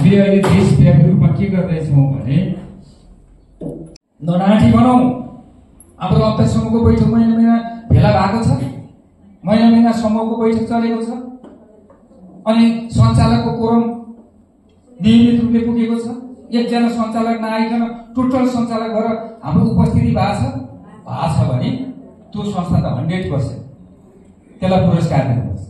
हामीले अहिले देशव्यापी रूपमा के गर्दैछौँ भने ननाठी बनाऊ। हाम्रो अध्यक्ष समूहको बैठक महिना महिना भेला भएको छ, महिना महिना समूहको बैठक चलेको छ, अनि सञ्चालकको कोरम नियमित रूपले पुगेको छ। एकजना सञ्चालक नआइकन टोटल सञ्चालक भएर हाम्रो उपस्थिति भएको छ भने त्यो संस्था त 100% त्यसलाई पुरस्कार दिनुपर्छ।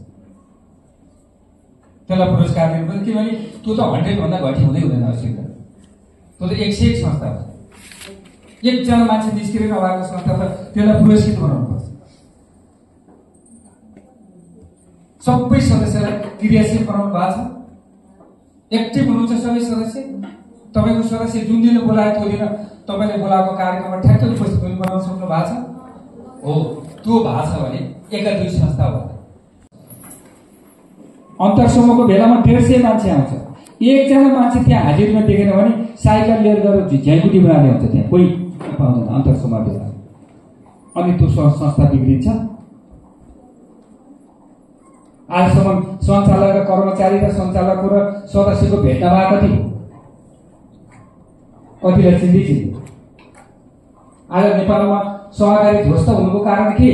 किनभने त्यो त 100 भन्दा घटी हुँदै हुँदैन। आवश्यकता त्यो त 101 संस्था हो। एकजना मान्छे निस्किएर नभएको संस्था त त्यसलाई पुरस्कृत बनाउनुपर्छ। सबै सदस्यलाई क्रियाशील बनाउनु भएको छ, एक्टिभ हुनुहुन्छ सबै सदस्य। तपाईको सदस्य जुन दिन बोलायो त्यो दिन तपाईले बोलाएको कार्यक्रममा ठ्याक्कै उपस्थित हुनु बनाउन सक्नु भएको छ हो। त्यो भएको छ भने एका दुई संस्था हो। अन्तरसमूहको भेलामा 150 मान्छे आउँछ, एकजना मान्छे त्यहाँ हाजिरमा देखेन भने साइकल लिएर गएर झ्याइकुटी बनाउने हुन्छ। त्यहाँ कोही पाउँदैन अन्तरसमूह भेला। अनि त्यो संस्था बिग्रिन्छ। आजसम्म सञ्चालक र कर्मचारी र सञ्चालकको र सदस्यको भेट्न भएको कतिलाई चिन्दिन्छ। आज नेपालमा सहकारी ध्वस्त हुनुको कारण के?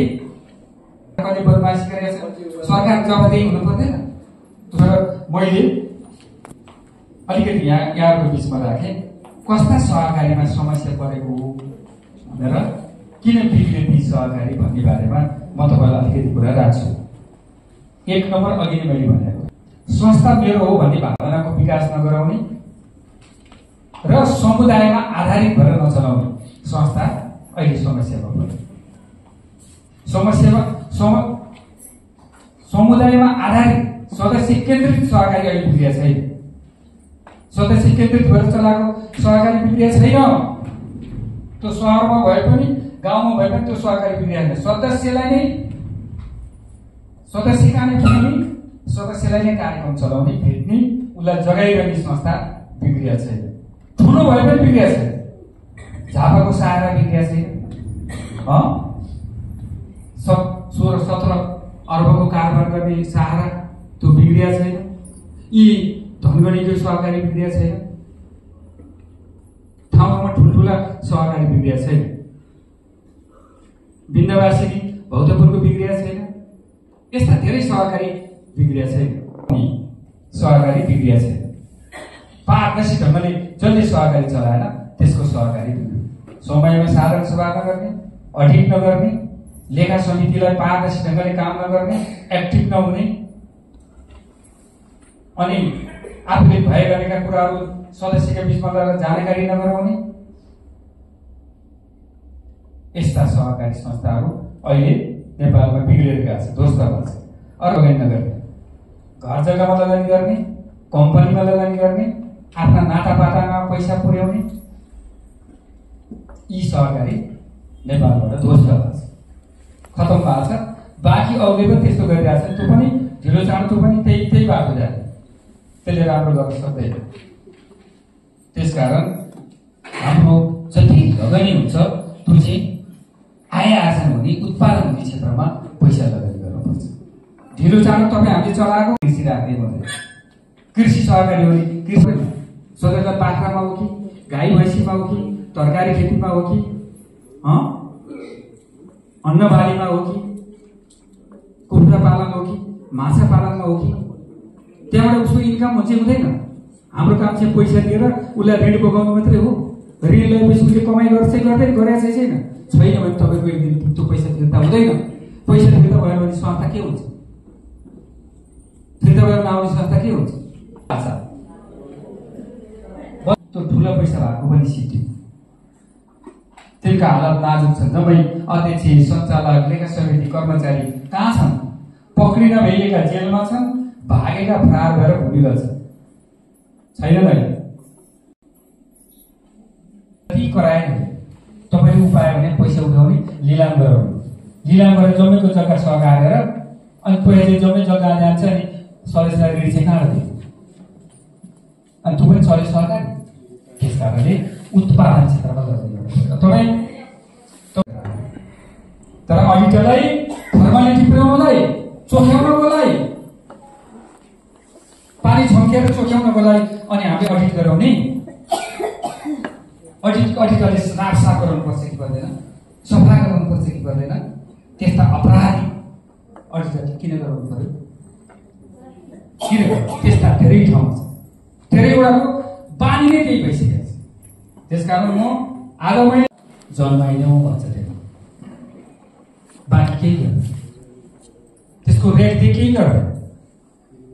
कति बदमासी गरेको छ, सरकार जवाफदेही हुनु पर्दैन। तर मैले अलिकति यहाँको बिचमा राखेँ, कस्ता सहकारीमा समस्या परेको हो भनेर, किन बिग्रियो ती सहकारी भन्ने बारेमा म तपाईँलाई अलिकति कुरा राख्छु। एक नम्बर अघि नै मैले भनेको, संस्था मेरो हो भन्ने भावनाको विकास नगराउने र समुदायमा आधारित भएर नचलाउने संस्था अहिले समस्यामा पर्यो। समुदायमा आधारित सदस्य केन्द्रित सहकारी अहिले बिग्रिया छैन। सदस्य केन्द्रित भएर चलाएको सहकारी बिग्रिया छैन। त्यो सहरमा भए पनि गाउँमा भए पनि त्यो सहकारी बिग्रिया छैन। सदस्यका नै पुग्ने, सदस्यलाई नै कार्यक्रम चलाउने, भेट्ने, उसलाई जगाइरहने संस्था बिग्रिया छैन। ठुलो भए पनि बिग्रिया छैन। झापाको सहारा बिग्रिया छैन। 16-17 अर्बको कारोबार गर्ने सहारा त्यो बिग्रिया छैन। यी धनगढीको सहकारी बिग्रिया छैन। ठाउँमा ठुल्ठुला सहकारी बिग्रिया छैन। विन्ध्यवासिनी भौतपुरको बिग्रिया छैन। यस्ता धेरै सहकारी बिग्रिया छैन। सहकारी बिग्रिया छैन। पारदर्शी ढङ्गले जसले सहकारी चलाएन त्यसको सहकारी बिग्रियो। समयमा साधारण सभा नगर्ने, अडिट नगर्ने, लेखा समितिलाई पारदर्शी ढङ्गले काम नगर्ने, एक्टिभ नहुने, अनि आफूले भइरहेका कुराहरू सदस्यका बिचमा गएर जानकारी नगराउने, यस्ता सहकारी संस्थाहरू अहिले नेपालमा बिग्रेका छन्, ध्वस्त भएको छ। अरू लगानी नगर्ने, घर जग्गामा लगानी गर्ने, कम्पनीमा लगानी गर्ने, आफ्ना नातापातामा पैसा पुर्याउने, यी सहकारी नेपालबाट ध्वस्त भएको छ, खतम भएको छ। बाँकी अरूले पनि त्यस्तो गरिरहेको छ। त्यो पनि ढिलो चाँडो त्यो पनि त्यही बाटो जाने, त्यसले राम्रो गर्न सक्दैन। त्यसकारण हाम्रो जति लगानी हुन्छ त्यो चाहिँ आय आर्जन हुने, उत्पादन हुने क्षेत्रमा पैसा लगानी गर्नुपर्छ। ढिलो चाँडो तपाईँ हामीले चलाएको कृषि राख्ने भन्दै कृषि सहकारी हो कि कृषि सधैँ बाख्रामा हो कि गाई भैँसीमा हो कि तरकारी खेतीमा हो कि अन्नबालीमा हो कि कुखुरा पालन हो कि माछा पालनमा हो कि, त्यहाँबाट उसको इन्कम हुन्छ हुँदैन। हाम्रो काम चाहिँ पैसा दिएर उसलाई ऋण बोकाउनु मात्रै हो। ऋण लिएपछि उसले कमाइ गर्छ गर्दै गरेको छैन भने तपाईँको एक दिन त्यो पैसा फिर्ता हुँदैन। पैसा फिर्ता भयो भने संस्था के हुन्छ? फिर्ता भएर नआउने संस्था के हुन्छ? त्यो ठुलो पैसा भएको पनि सिटी, तिनका हालत नाजुक छन्। जम्मै अध्यक्ष, सञ्चालक, लेखा समिति, कर्मचारी कहाँ छन्? पक्रिन भइएका जेलमा छन्, भागेका फरार भएर भूमिगत छन्। छैन नै कराएन। तपाईँले उपाय भने पैसा उठाउने, लिलाम गराउने, लिलाम गरेर जम्मैको जग्गा सघाएर अनि पैसा जम्मै जग्गा जान्छ अनि सदस्यलाई ऋण चाहिँ कहाँ दिन्छ? अनि त्यो पनि चले सरकारी। त्यस कारणले उत्पादन क्षेत्रमा तपाईँ तर अडिटरलाई फर्मालिटी पुर्याउनलाई, चोख्याउनको लागि, पानी तथ्यहरू चोख्याउनको लागि अनि हामीले अडिट गराउने अडिटरले साफ गराउनुपर्छ कि पर्दैन, सफा गराउनुपर्छ कि पर्दैन, त्यस्ता अपराधी अडिटरले किन गराउनु पर्यो? किन त्यस्ता धेरै ठाउँ छ, धेरैवटाको बानी नै त्यही भइसकेको छ। त्यसकारण म आज मैले जन्माइनौँ भन्छ त्यो बाँकी केही गर्दैन, त्यसको रेखदेख केही गर्दैन।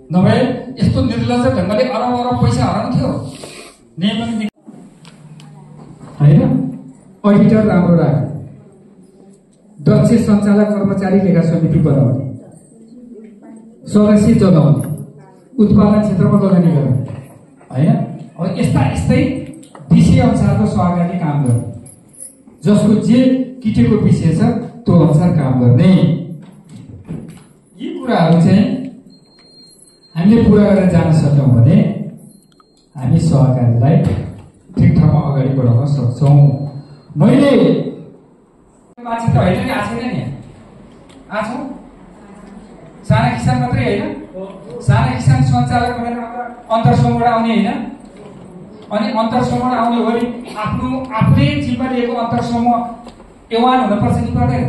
नभए यस्तो निर्लज ढङ्गले अरब पैसा हराउँथ्यो नियम होइन। अडिटर राम्रो राख्ने, दक्ष सञ्चालक कर्मचारी लेखा समिति बनाउने, सदस्य जनाउने, उत्पादन क्षेत्रमा लगानी गर्ने होइन। अब यस्तै विषय अनुसारको सहकारी काम गर्ने, जसको जे किटेको विषय छ त्यो अनुसार काम गर्ने। यी कुराहरू चाहिँ हामीले पुरा गरेर जान सक्यौँ भने हामी सहकारीलाई ठिक ठाउँमा अगाडि बढाउन सक्छौँ। मैले मान्छे त होइन नि, आएको छैन नि, आएको साना किसान मात्रै होइन, साना किसान सञ्चालक भनेर अन्तरसम्मबाट आउने होइन। अनि अन्तरसम्मबाट आउने हो भने आफूले जिम्मा लिएको अन्तरसम्म एवान हुनुपर्छ कि पर्दैन?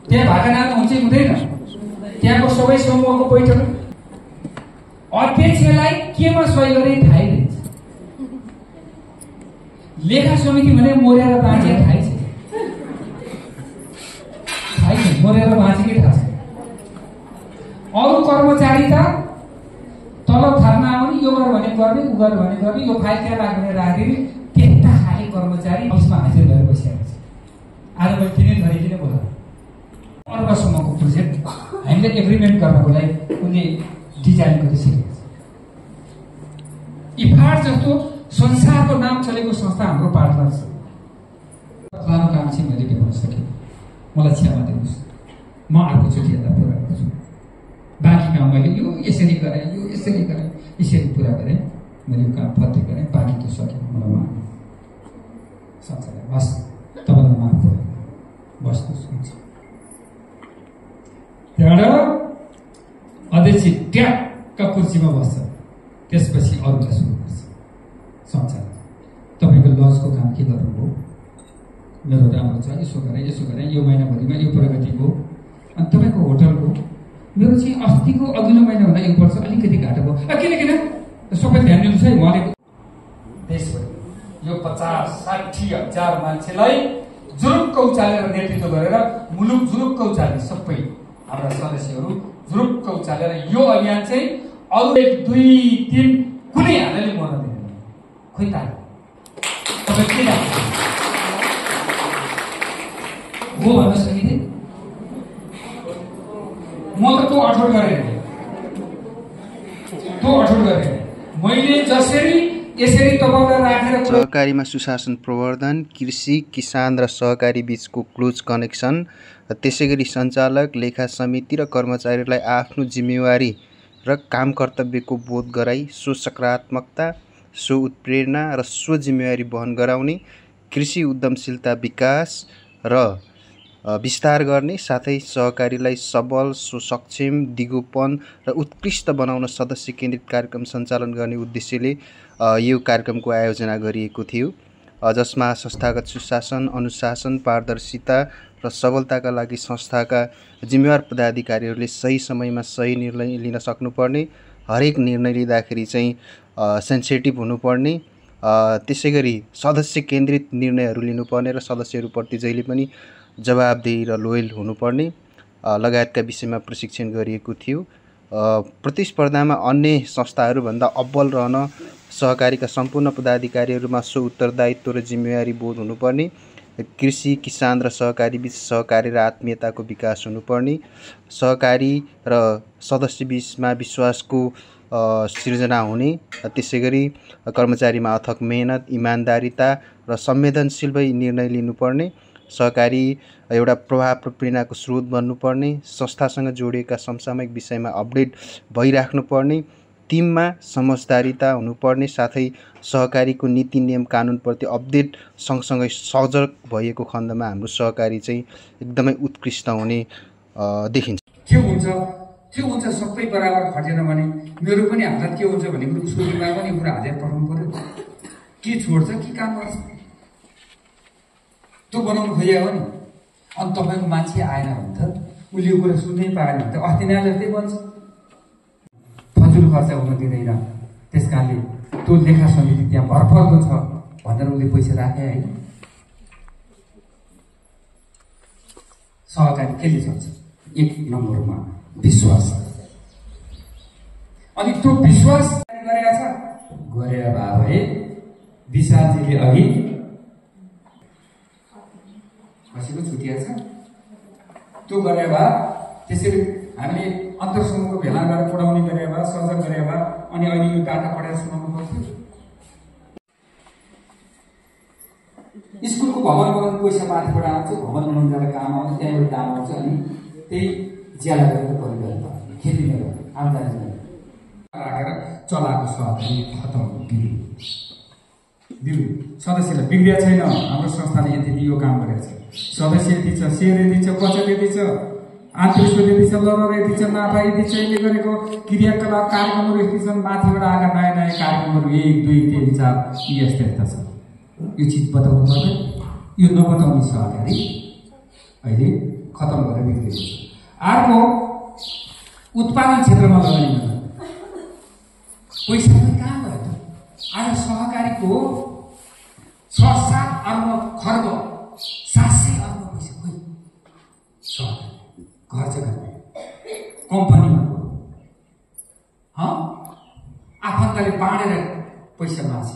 त्यहाँ भागनामा हुन्छ कि हुँदैन? त्यहाँको सबै समूहको बैठक अध्यक्षलाई केमा सही गरे थाहै दिन्छ। लेखा समिति भने मरेर बाँचे थाहै छ, मरेर बाँचेकै थाहा छ। अरू कर्मचारी त तलब थाल्न आउने, यो गर भने गर्ने, उ गर भने गर्ने, यो फाइल त्यहाँ राख्ने राखिदिने, त्यस्ता खाले कर्मचारी उसमा हाजिर भएर बसिरहेको छ। आज मैले किन धरिकिन बोला अर्बसम्मको प्रोजेक्ट हामीले एग्रिमेन्ट गर्नको लागि उनले डिजाइन गरिसकेको छ। इफाड जस्तो संसारको नाम चलेको संस्था हाम्रो पार्टनर छ। लामो काम चाहिँ मैले देखाउन सकेँ, मलाई क्षमा दिनुहोस्, म अर्कोचोटि यसलाई पुरा गर्छु। बाँकी काम मैले यो यसरी गरेँ, यो यसरी गरेँ, यसरी पुरा गरेँ, मैले यो काम फत्ते गरेँ, बाँकी त सकेँ, मलाई माफ सञ्चालक हस्, तपाईँलाई माफ भयो, बस्नुहोस्। हुन्छ त्यहाँबाट अध्यक्ष ट्याक्क कुर्सीमा बस्छ, त्यसपछि अरूलाई सुरु गर्छ। सञ्चालक तपाईँको लजको काम के गर्नुभयो? मेरो राम्रो छ, यसो गरेँ, यो महिनाभरिमा यो प्रगति भयो। अनि तपाईँको होटलको मेरो चाहिँ अस्तिको अघिल्लो महिनाभन्दा एक वर्ष अलिकति घाटा भयो। किन सबै ध्यान दिनुहोस् है। उहाँले देशभरि यो 50-60 हजार मान्छेलाई जुरुक्क उचालेर नेतृत्व गरेर मुलुक जुरुक्क उचाले, सबै हाम्रा सदस्यहरू जुरुक्क उचालेर यो अभियान चाहिँ अरू 1, 2, 3 कुनै हालले मर्न दिँदैन। खोइ त तपाईँ के लाग्छ हो भन्न सकिँदै? म त त्यो अठोट गरेँ, मैले जसरी यसरी तपाईँलाई राखेर। सहकारीमा सुशासन प्रवर्धन, कृषि, किसान र सहकारी बीचको क्लोज कनेक्सन, त्यसै गरी सञ्चालक, लेखा समिति र कर्मचारीलाई आफ्नो जिम्मेवारी र काम कर्तव्यको बोध गराई सो सकारात्मकता, सो उत्प्रेरणा र सो जिम्मेवारी वहन गराउने, कृषि उद्यमशीलता विकास र विस्तार गर्ने, साथै सहकारीलाई सबल, सक्षम, दिगोपन र उत्कृष्ट बनाउन सदस्य केन्द्रित कार्यक्रम सञ्चालन गर्ने उद्देश्यले यो कार्यक्रमको आयोजना गरिएको थियो, जसमा संस्थागत सुशासन, अनुशासन, पारदर्शिता र सबलताका लागि संस्थाका जिम्मेवार पदाधिकारीहरूले सही समयमा सही निर्णय लिन सक्नुपर्ने, हरेक निर्णय लिँदाखेरि चाहिँ सेन्सिटिभ हुनुपर्ने, त्यसै गरी सदस्य केन्द्रित निर्णयहरू लिनुपर्ने र सदस्यहरूप्रति जहिले पनि जवाबदेही र लोयल हुनुपर्ने लगायतका विषयमा प्रशिक्षण गरिएको थियो। प्रतिस्पर्धामा अन्य संस्थाहरूभन्दा अब्बल रहन सहकारीका सम्पूर्ण पदाधिकारीहरूमा सो उत्तरदायित्व र जिम्मेवारी बोध हुनुपर्ने, कृषि, किसान र सहकारी बीच सहकारी र आत्मीयताको विकास हुनुपर्ने, सहकारी र सदस्य बीचमा विश्वासको सिर्जना हुने, त्यसै गरी कर्मचारीमा अथक मेहनत, इमान्दारिता र संवेदनशील भई निर्णय लिनुपर्ने, सहकारी एउटा प्रभाव र प्रेरणाको स्रोत बन्नुपर्ने, संस्थासँग जोडिएका समसामयिक विषयमा अपडेट भइराख्नुपर्ने, टिममा समझदारीता हुनुपर्ने, साथै सहकारीको नीति नियम कानुनप्रति अपडेट सँगसँगै सजग भएको खण्डमा हाम्रो सहकारी चाहिँ एकदमै उत्कृष्ट हुने देखिन्छ। के हुन्छ त्यो हुन्छ सबै बराबर खटेन भने मेरो पनि हालत के हुन्छ भन्ने कुरो उसको दिमागमा पनि कुरा हालेर पठाउनु पर्यो। के छोड्छ के काम गर्छ त्यो बनाउनु खोजेको हो नि। अनि तपाईँको मान्छे आएन भने त उसले यो कुरा सुन्नै पाएन भने त अस्ति नै जस्तै बन्छ। फजुल खर्च हुन दिँदैन। त्यस कारणले त्यो लेखा समिति त्यहाँ भरपर्दो छ भनेर उसले पैसा राखे होइन। सहकारी केले चल्छ? 1 नम्बरमा विश्वास। अनि त्यो विश्वास गरेका छ गरे भए विशालजीले अघि हँसेको छुटिया छ त्यो गरे भए त्यसरी हामीले अन्तरसमूहको भेला गरेर पढाउने गरे भए सर्जन गरे भए अनि अहिले यो डाटा पढाएर सुनाउनु पर्थ्यो। स्कुलको भवन बनाउनु पैसा माथिबाट आउँछ, भवन बनाउनु जाँदा काम आउँछ, त्यहाँ एउटा दाम आउँछ अनि त्यही ज्याला गरेर परिगरेर खेती गरेर आम्दानी राखेर चलाएको सहकारी खतम बिउ सदस्यलाई बिग्रिया छैन। हाम्रो संस्थाले यति यो काम गरेको छ। सदस्य यति छ, सेयर यति छ, बचत यति छ, आन्तरिक यति छ, लरर यति छ, नाफा यति छ, यसले गरेको क्रियाकलाप कार्यक्रमहरू यति छन्। माथिबाट आएका नयाँ नयाँ कार्यक्रमहरू 1 2 3 4 यस्ता यस्ता छ। यो चिज बताउनु पर्दैन। यो नबताउने सहकारी अहिले खतम भएर बिग्रेको छ। अर्को उत्पादन क्षेत्रमा लगानी गर्नु पैसा पनि कहाँ गयो त? आज सहकारीको 6-7 अर्ब खर्ब 700 अर्ब पैसा खोइ सहकारी घर जग्गा कम्पनीमा आफन्तले बाँडेर पैसा मार्छ।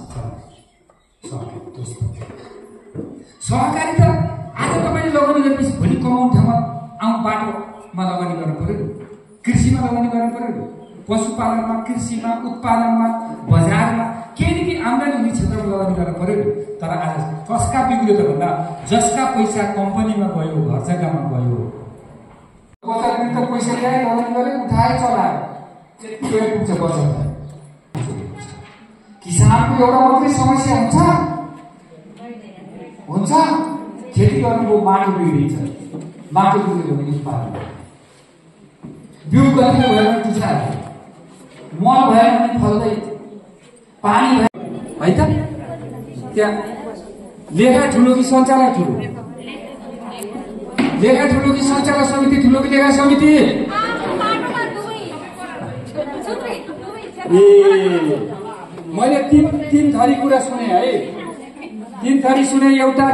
सहकारी त आज तपाईँले लगानी गरेपछि भोलि कमाउने ठाउँमा बाटोमा लगानी गर्नु पर्यो, कृषिमा लगानी गर्नु पर्यो, पशुपालनमा, कृषिमा, उत्पादनमा, बजारमा केही न केही आम्दानी हुने क्षेत्रमा लगानी गर्नु पर्यो। तर आज कसका बिग्रियो त भन्दा जसका पैसा कम्पनीमा गयो, घर जग्गामा गयो, बचत पैसा ल्याए लगानी गरे उठाए चलायो पुग्छ बचत। किसानको एउटा मात्रै समस्या हुन्छ खेती गर्नुको माटो बिग्रिन्छ। माटो बिग्रियो भने उत्पादन बिउ गतिलो भयो भने टुसायो, मल भयो भने फल्दै, पानी भयो है त। त्यहाँ लेखा ठुलो कि सञ्चालक ठुलो? लेखा ठुलो कि सञ्चालक समिति ठुलो कि लेखा समिति? ए मैले तीन थरी कुरा सुने है। 3 थरी सुने। एउटा